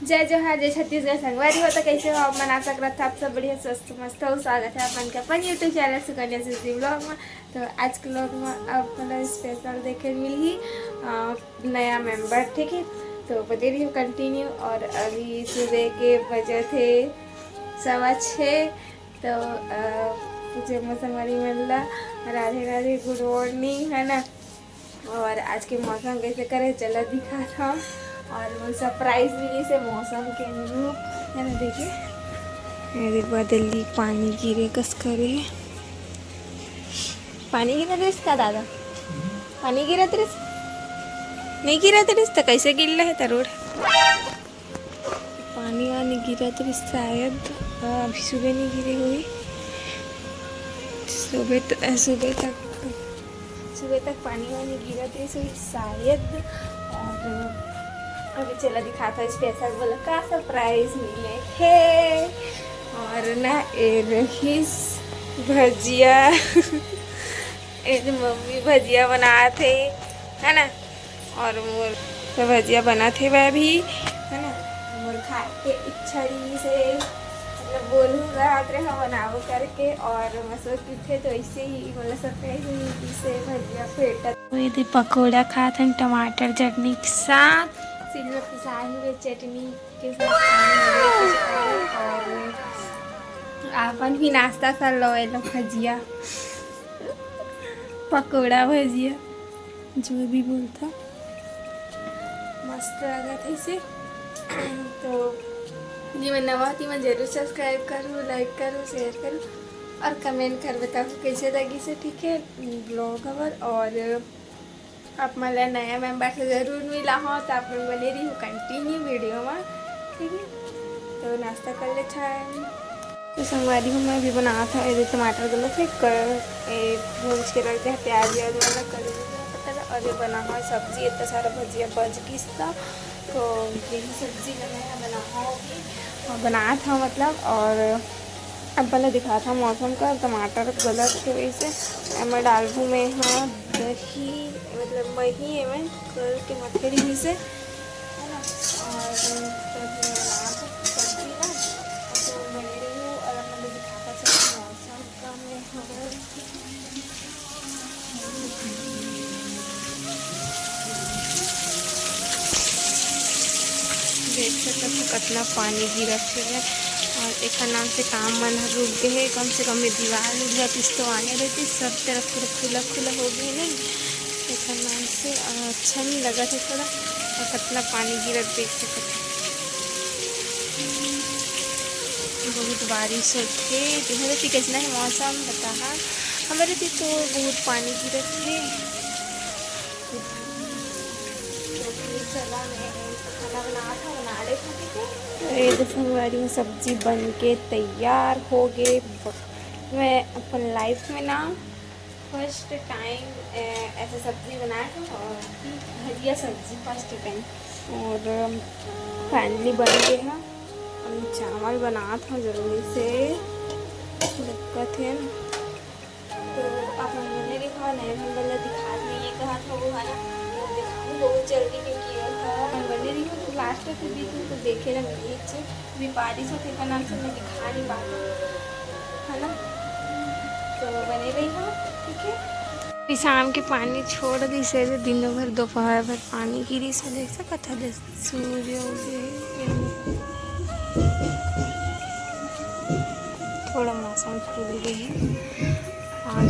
जय जोहार, जय छत्तीसगढ़ संगवारी हो। तो कैसे हो आप? मन आशा करता आप सब बढ़िया स्वस्थ मस्त हो। स्वागत है अपन के अपन यूट्यूब चैनल सुकन्या सिद्धि ब्लॉग में। तो आज के ब्लॉग में अपना स्पेशल देखे मिली नया मेंबर, ठीक है। तो बजे रही हूँ कंटिन्यू। और अभी सुबह के बजे थे 6:15। तो मुझे मौसमवारी मिल रहा। राधे राधे, गुड मॉर्निंग, है ना। और आज के मौसम कैसे करे चलो दिखा था। और वो सरप्राइज मिली से मौसम के अनुरूप, है ना। देखिए मेरे बदली पानी गिरे कस करे। पानी गिरा तेरे का दादा? पानी गिरा तेरे नहीं गिरा तेरे तो कैसे गिर रहा है तरोड़? पानी वानी गिरा तेरे शायद। अभी सुबह नहीं गिरी हुई। सुबह तक पानी वानी गिरा तेरे शायद। और अभी चला दिखाता स्पेशल बोला का सरप्राइज मिले है। और ना रहीस भजिया मम्मी भजिया बना थे, है ना। और मोर तो भजिया बना थे वह भी, है ना। मोर खा के इच्छा से मतलब बोलूँ रात रहा बनाओ करके। और मैं सोच थे तो ऐसे ही बोला सरप्राइज से भजिया फेटा। तो ये पकौड़ा खाते हैं टमाटर चटनी के साथ, सिल्वर पिसाई हुए चटनी के साथ। और आपन भी नाश्ता कर लो। ये लो भजिया, पकौड़ा भजिया जो भी बोलता मस्त लगा था इसे। तो जी मैं नवा थी, मैं जरूर सब्सक्राइब करूँ, लाइक करूँ, शेयर करूँ और कमेंट कर बताओ कैसे लगी से, ठीक है ब्लॉग खबर। और आप मतलब नया मेंबर से ज़रूर मिला हो तो आप लोग बने रही हो कंटिन्यू वीडियो में, ठीक है। तो नाश्ता कर ले टाइम तो संगवारी हूँ मैं भी बना था। ये टमाटर गलो थे भूज के रखते हैं, प्याज व्याज वाला कर पता था। और ये बना हुआ सब्जी, इतना सारा भजिया बच गया तो यही सब्जी बना होगी और बनाया था मतलब। और अब पहले दिखा था मौसम का टमाटर गलत थे वैसे मैं डाल दूँ मैं हाँ दही मतलब वही मैं कर के मथेड़ी से, है ना। और सब्जी ना तो बनी रही हूँ। और मैंने दिखा था मौसम का मैं देख सकते हो कितना पानी गिरा है। और एक नाम से काम मन रुक गए है। कम से कम में दीवार उधर तो आने रहती, सब तरफ पूरा खुला खुला हो गई नहीं। एक नाम से अच्छा नहीं लगा था थोड़ा। और कितना पानी गिरा देख सकते थे। बहुत बारिश होते तो कैसा है मौसम बता हमारे थी तो बहुत पानी गिरा थे। चला मैं खाना बना रहे थे, ठीक है। ये देखो हमारी सब्जी बन के तैयार हो गए। मैं अपन लाइफ में ना फर्स्ट टाइम ऐसे सब्जी बनाया था और भजिया सब्जी फर्स्ट टाइम। और फाइनली बन गए हैं। और चावल बना था जरूरी से दिक्कत है ना। तो आप मैंने देखा नए नंबर दिखा नहीं ये कहा था वो है ना दिखाऊँ बहुत जल्दी क्योंकि मैं बने रही हूँ तो लास्ट तक भी तो देखे ना मेरी भी बारिश होते का नाम से मैं दिखा नहीं पाता, है ना। तो बने रही हूँ, ठीक है। शाम के पानी छोड़ दी से दिनों भर दोपहर भर पानी गिरी से देख सकता था सूर्य थोड़ा मौसम खुल गई है। आज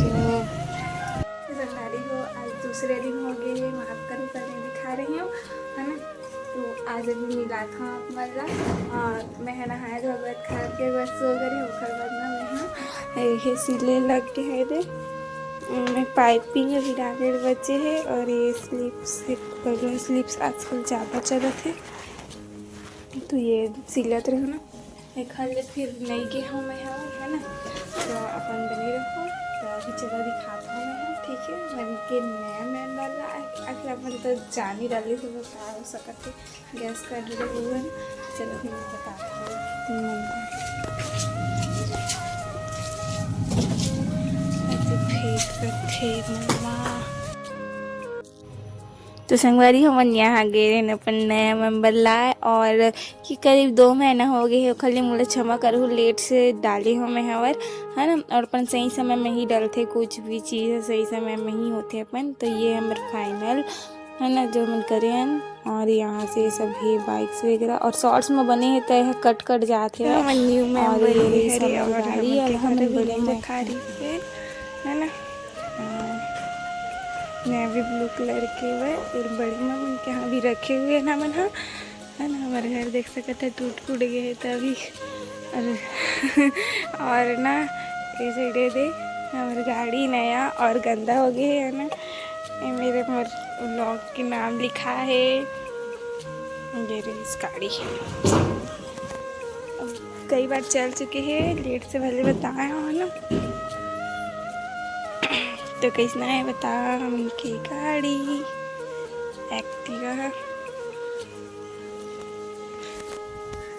आज दूसरे दिन हो गए माफ करो करने दिखा रही हूँ, है ना। तो आज भी मिला था मतलब। और मैं नहाया धोबत खा के बस सो गई होकर बाद में मैं सिले लग के है दे मैं पाइपिंग अभी डाले बचे है। और ये स्लिप्स आजकल ज़्यादा चलत है तो ये सिलत रहो ना एक हल फिर नहीं के हूँ मैं हाँ, है ना। तो अपन बनी रखो तो अभी चलो दिखाता हूँ मैं, ठीक है। मन के नया मैन डाला आखिर अपन तो जान ही डाली तो क्या हो सकते है गैस कर रहे हुए हैं। चलो फिर मैं बताता हूँ फेंक रखे मम्मा। तो संगवारी हम यहाँ गए रहे अपन नया मेंबर लाए और कि करीब 2 महीना हो गए है। खाली मुझे क्षमा करूँ लेट से डाली हो मैं हवर है ना। और अपन सही समय में ही डालते, कुछ भी चीज़ सही समय में ही होते अपन। तो ये हमारे फाइनल है ना जो मन करे हैं। और यहाँ से सब है बाइक्स वगैरह और शॉर्ट्स में बने हैं तो यह कट जाते हैं। और ये रही सब गाड़ी अल्हम्दुलिल्लाह है ना। नेवी ब्लू कलर के हुए और बड़ी माँ उनके यहाँ भी रखे हुए हैं ना मन है ना। हमारे घर देख सकते हैं टूट गए हैं तभी और ना ये साइडे दे हमारी गाड़ी नया और गंदा हो गया है ना। ये मेरे व्लॉग के नाम लिखा है। ये रही इस गाड़ी अब कई बार चल चुके हैं, लेट से भले बताया हो ना। तो कैसा है बता उनकी गाड़ी एक्टिवा।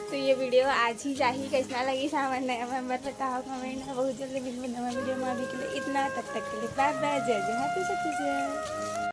तो ये वीडियो आज ही चाहिए कैसा लगी सामान नया मेंबर बताओ कमेंट में। बहुत जल्दी मिलूंगी नया वीडियो में। अभी के लिए इतना, तब तक के लिए बाय बाय, जय जय, हैप्पी सक्सेस।